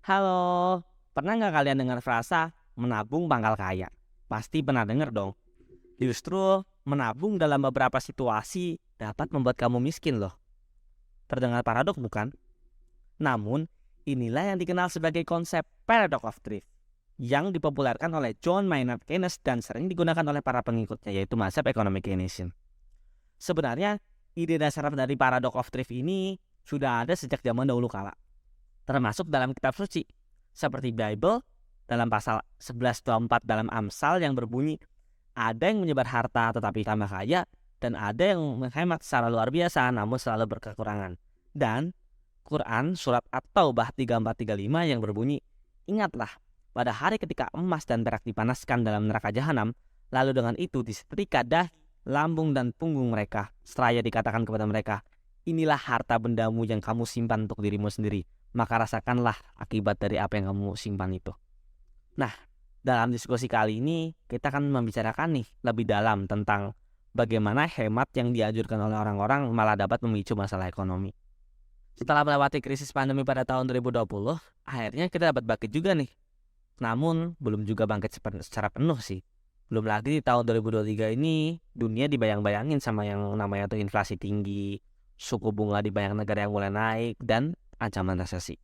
Halo, pernah nggak kalian dengar frasa menabung pangkal kaya? Pasti pernah dengar dong. Justru menabung dalam beberapa situasi dapat membuat kamu miskin loh. Terdengar paradok bukan? Namun, inilah yang dikenal sebagai konsep paradox of thrift yang dipopulerkan oleh John Maynard Keynes dan sering digunakan oleh para pengikutnya yaitu mazhab ekonomi Keynesian. Sebenarnya, ide dasar dari paradox of thrift ini sudah ada sejak zaman dahulu kala, termasuk dalam kitab suci seperti Bible dalam pasal 11:24 dalam Amsal yang berbunyi, ada yang menyebar harta tetapi tambah kaya, dan ada yang menghemat secara luar biasa namun selalu berkekurangan. Dan Quran surat At-Taubah 34:35 yang berbunyi, ingatlah pada hari ketika emas dan perak dipanaskan dalam neraka jahanam, lalu dengan itu disetrika dahi, lambung dan punggung mereka, seraya dikatakan kepada mereka, inilah harta bendamu yang kamu simpan untuk dirimu sendiri, maka rasakanlah akibat dari apa yang kamu simpan itu. Nah, dalam diskusi kali ini kita akan membicarakan nih lebih dalam tentang bagaimana hemat yang dianjurkan oleh orang-orang malah dapat memicu masalah ekonomi. Setelah melewati krisis pandemi pada tahun 2020, akhirnya kita dapat bangkit juga nih. Namun, belum juga bangkit secara penuh sih. Belum lagi di tahun 2023 ini, dunia dibayang-bayangin sama yang namanya tuh inflasi tinggi, suku bunga di banyak negara yang mulai naik, dan ancaman resesi.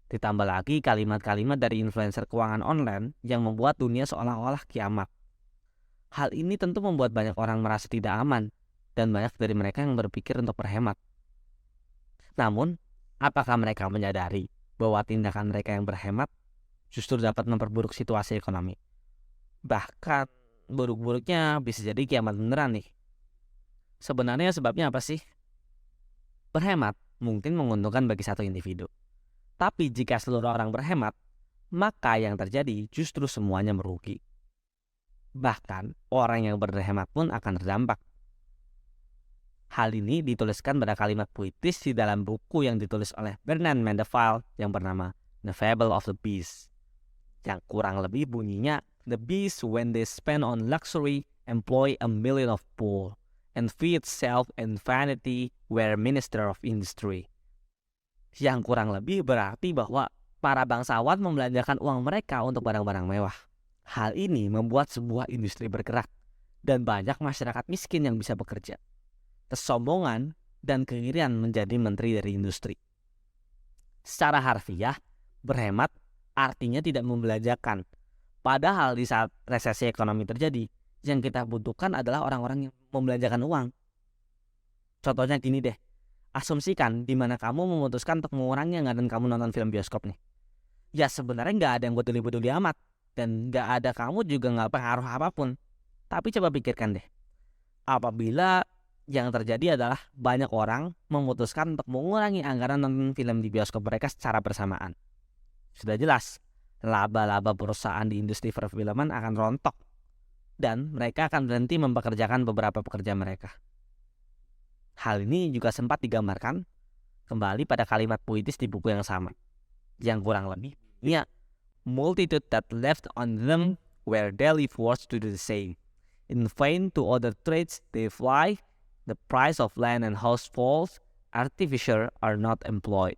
Ditambah lagi kalimat-kalimat dari influencer keuangan online yang membuat dunia seolah-olah kiamat. Hal ini tentu membuat banyak orang merasa tidak aman, dan banyak dari mereka yang berpikir untuk berhemat. Namun, apakah mereka menyadari bahwa tindakan mereka yang berhemat justru dapat memperburuk situasi ekonomi? Bahkan, buruk-buruknya bisa jadi kiamat beneran nih. Sebenarnya sebabnya apa sih? Berhemat mungkin menguntungkan bagi satu individu. Tapi jika seluruh orang berhemat, maka yang terjadi justru semuanya merugi. Bahkan, orang yang berhemat pun akan terdampak. Hal ini dituliskan pada kalimat puitis di dalam buku yang ditulis oleh Bernard Mandeville yang bernama The Fable of the Beast, yang kurang lebih bunyinya, the beast when they spend on luxury employ a million of poor, and feed self and vanity were minister of industry. Yang kurang lebih berarti bahwa para bangsawan membelanjakan uang mereka untuk barang-barang mewah. Hal ini membuat sebuah industri bergerak dan banyak masyarakat miskin yang bisa bekerja. Kesombongan dan keirian menjadi menteri dari industri. Secara harfiah, berhemat artinya tidak membelanjakan. Padahal di saat resesi ekonomi terjadi, yang kita butuhkan adalah orang-orang yang membelanjakan uang. Contohnya gini deh, asumsikan di mana kamu memutuskan untuk mengurangi anggaran kamu nonton film bioskop nih. Ya sebenarnya nggak ada yang peduli-peduli amat, dan nggak ada kamu juga nggak pengaruh apapun. Tapi coba pikirkan deh, apabila yang terjadi adalah banyak orang memutuskan untuk mengurangi anggaran nonton film di bioskop mereka secara bersamaan. Sudah jelas, laba-laba perusahaan di industri perfilman akan rontok, dan mereka akan berhenti mempekerjakan beberapa pekerja mereka. Hal ini juga sempat digambarkan kembali pada kalimat puitis di buku yang sama, yang kurang lebih ya, multitude that left on them were daily forced to do the same. In vain to other trades they fly, the price of land and house falls, artificer are not employed.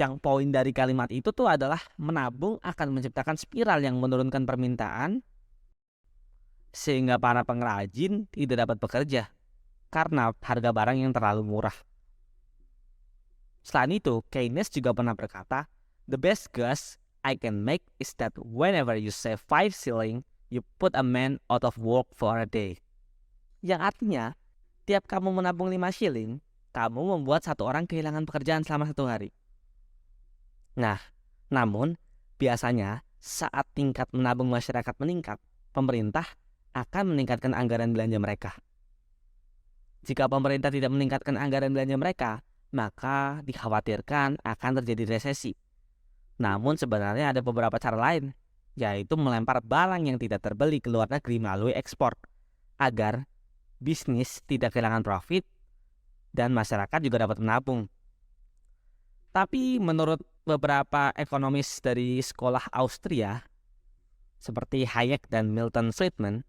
Yang poin dari kalimat itu tuh adalah menabung akan menciptakan spiral yang menurunkan permintaan sehingga para pengrajin tidak dapat bekerja karena harga barang yang terlalu murah. Selain itu, Keynes juga pernah berkata, the best guess I can make is that whenever you save 5 shilling, you put a man out of work for a day. Yang artinya, tiap kamu menabung 5 shilling, kamu membuat satu orang kehilangan pekerjaan selama 1 hari. Nah, namun biasanya saat tingkat menabung masyarakat meningkat, pemerintah akan meningkatkan anggaran belanja mereka. Jika pemerintah tidak meningkatkan anggaran belanja mereka, maka dikhawatirkan akan terjadi resesi. Namun sebenarnya ada beberapa cara lain, yaitu melempar barang yang tidak terbeli ke luar negeri melalui ekspor, agar bisnis tidak kehilangan profit dan masyarakat juga dapat menabung. Tapi menurut beberapa ekonomis dari sekolah Austria, seperti Hayek dan Milton Friedman,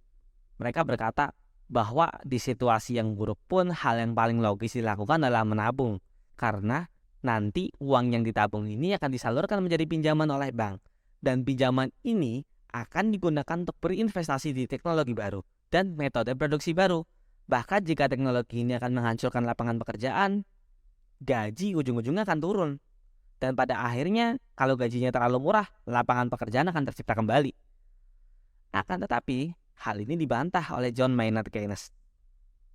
mereka berkata bahwa di situasi yang buruk pun hal yang paling logis dilakukan adalah menabung, karena Nanti uang yang ditabung ini akan disalurkan menjadi pinjaman oleh bank. Dan pinjaman ini akan digunakan untuk berinvestasi di teknologi baru dan metode produksi baru. Bahkan jika teknologi ini akan menghancurkan lapangan pekerjaan, gaji ujung-ujungnya akan turun. Dan pada akhirnya, kalau gajinya terlalu murah, lapangan pekerjaan akan tercipta kembali. Akan tetapi, hal ini dibantah oleh John Maynard Keynes.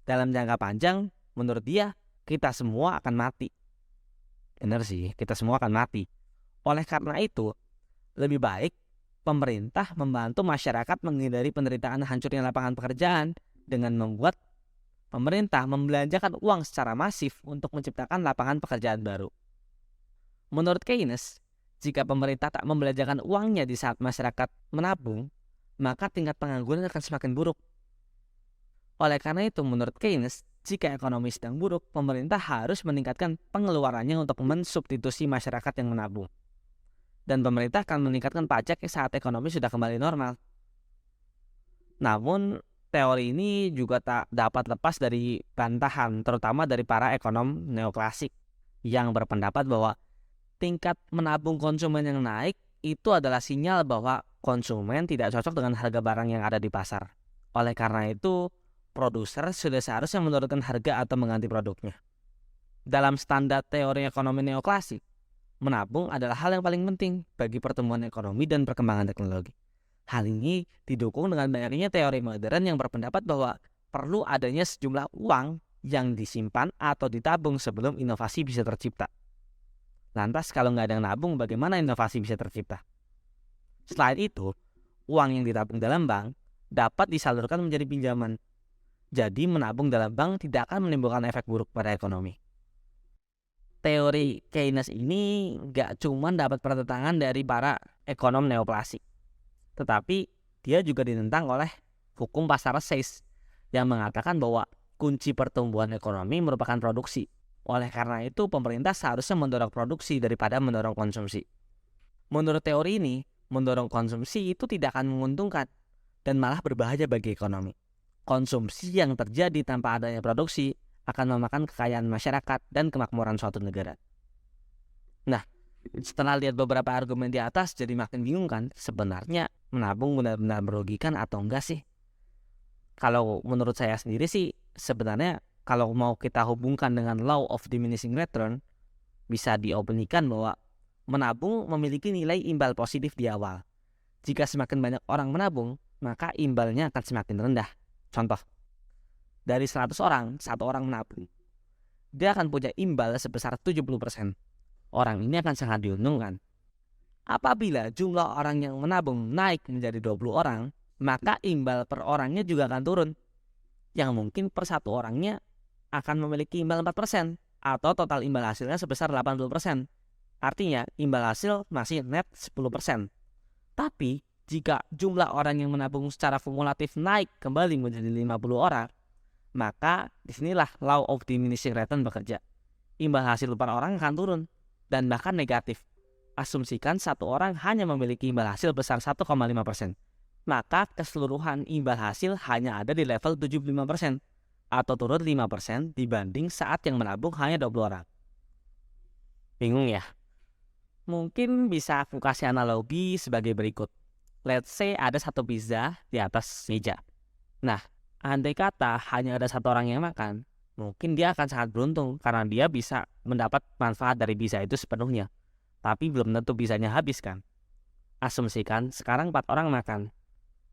Dalam jangka panjang, menurut dia, kita semua akan mati. Benar sih, kita semua akan mati. Oleh karena itu, lebih baik pemerintah membantu masyarakat menghindari penderitaan hancurnya lapangan pekerjaan dengan membuat pemerintah membelanjakan uang secara masif untuk menciptakan lapangan pekerjaan baru. Menurut Keynes, jika pemerintah tak membelanjakan uangnya di saat masyarakat menabung, maka tingkat pengangguran akan semakin buruk. Oleh karena itu, menurut Keynes, jika ekonomi sedang buruk, pemerintah harus meningkatkan pengeluarannya untuk mensubstitusi masyarakat yang menabung. Dan pemerintah akan meningkatkan pajak saat ekonomi sudah kembali normal. Namun, teori ini juga tak dapat lepas dari bantahan, terutama dari para ekonom neoklasik yang berpendapat bahwa tingkat menabung konsumen yang naik itu adalah sinyal bahwa konsumen tidak cocok dengan harga barang yang ada di pasar. Oleh karena itu, produser sudah seharusnya menurunkan harga atau mengganti produknya. Dalam standar teori ekonomi neoklasik, menabung adalah hal yang paling penting bagi pertumbuhan ekonomi dan perkembangan teknologi. Hal ini didukung dengan banyaknya teori modern yang berpendapat bahwa perlu adanya sejumlah uang yang disimpan atau ditabung sebelum inovasi bisa tercipta. Lantas kalau nggak ada yang nabung, bagaimana inovasi bisa tercipta? Selain itu, uang yang ditabung dalam bank dapat disalurkan menjadi pinjaman. Jadi menabung dalam bank tidak akan menimbulkan efek buruk pada ekonomi. Teori Keynes ini nggak cuma dapat pertentangan dari para ekonom neoklasik, tetapi dia juga ditentang oleh hukum pasar Sayles yang mengatakan bahwa kunci pertumbuhan ekonomi merupakan produksi. Oleh karena itu, pemerintah seharusnya mendorong produksi daripada mendorong konsumsi. Menurut teori ini, mendorong konsumsi itu tidak akan menguntungkan dan malah berbahaya bagi ekonomi. Konsumsi yang terjadi tanpa adanya produksi akan memakan kekayaan masyarakat dan kemakmuran suatu negara. Nah, setelah lihat beberapa argumen di atas, jadi makin bingung kan, sebenarnya menabung benar-benar merugikan atau enggak sih? Kalau menurut saya sendiri sih, sebenarnya kalau mau kita hubungkan dengan law of diminishing return, bisa diopinikan bahwa menabung memiliki nilai imbal positif di awal. Jika semakin banyak orang menabung, maka imbalnya akan semakin rendah. Contoh, dari 100 orang, 1 orang menabung, dia akan punya imbal sebesar 70%. Orang ini akan sangat diuntungkan. Apabila jumlah orang yang menabung naik menjadi 20 orang, maka imbal per orangnya juga akan turun. Yang mungkin per 1 orangnya akan memiliki imbal 4%, atau total imbal hasilnya sebesar 80%. Artinya, imbal hasil masih net 10%. Tapi, jika jumlah orang yang menabung secara kumulatif naik kembali menjadi 50 orang, maka disinilah law of diminishing return bekerja. Imbal hasil per orang akan turun dan bahkan negatif. Asumsikan 1 orang hanya memiliki imbal hasil besar 1,5%. Maka keseluruhan imbal hasil hanya ada di level 75% atau turun 5% dibanding saat yang menabung hanya 20 orang. Bingung ya? Mungkin bisa aku kasih analogi sebagai berikut. Let's say ada 1 pizza di atas meja. Nah, andai kata hanya ada 1 orang yang makan, mungkin dia akan sangat beruntung karena dia bisa mendapat manfaat dari pizza itu sepenuhnya. Tapi belum tentu pizzanya habis kan. Asumsikan sekarang 4 orang makan.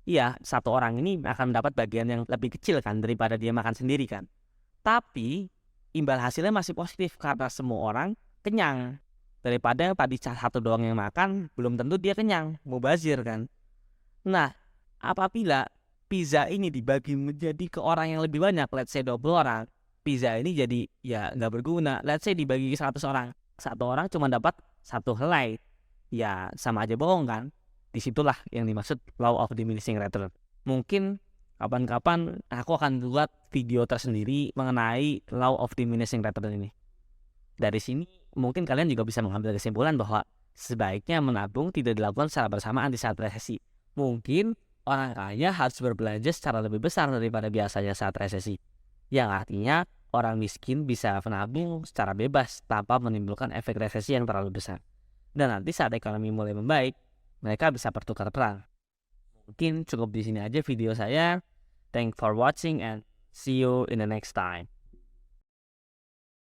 Iya, 1 orang ini akan mendapat bagian yang lebih kecil kan daripada dia makan sendiri kan. Tapi imbal hasilnya masih positif karena semua orang kenyang. Daripada tadi 1 doang yang makan, belum tentu dia kenyang, mubazir kan. Nah, apabila pizza ini dibagi menjadi ke orang yang lebih banyak, let's say 20 orang, pizza ini jadi ya nggak berguna. Let's say dibagi ke 100 orang, 1 orang cuma dapat 1 helai, ya sama aja bohong kan. Disitulah yang dimaksud law of diminishing return. Mungkin kapan-kapan aku akan buat video tersendiri mengenai law of diminishing return ini. Dari sini mungkin kalian juga bisa mengambil kesimpulan bahwa sebaiknya menabung tidak dilakukan secara bersamaan di saat resesi. Mungkin orang kaya harus berbelanja secara lebih besar daripada biasanya saat resesi. Yang artinya orang miskin bisa menabung secara bebas tanpa menimbulkan efek resesi yang terlalu besar. Dan nanti saat ekonomi mulai membaik, mereka bisa bertukar peran. Mungkin cukup di sini aja video saya. Thanks for watching and see you in the next time.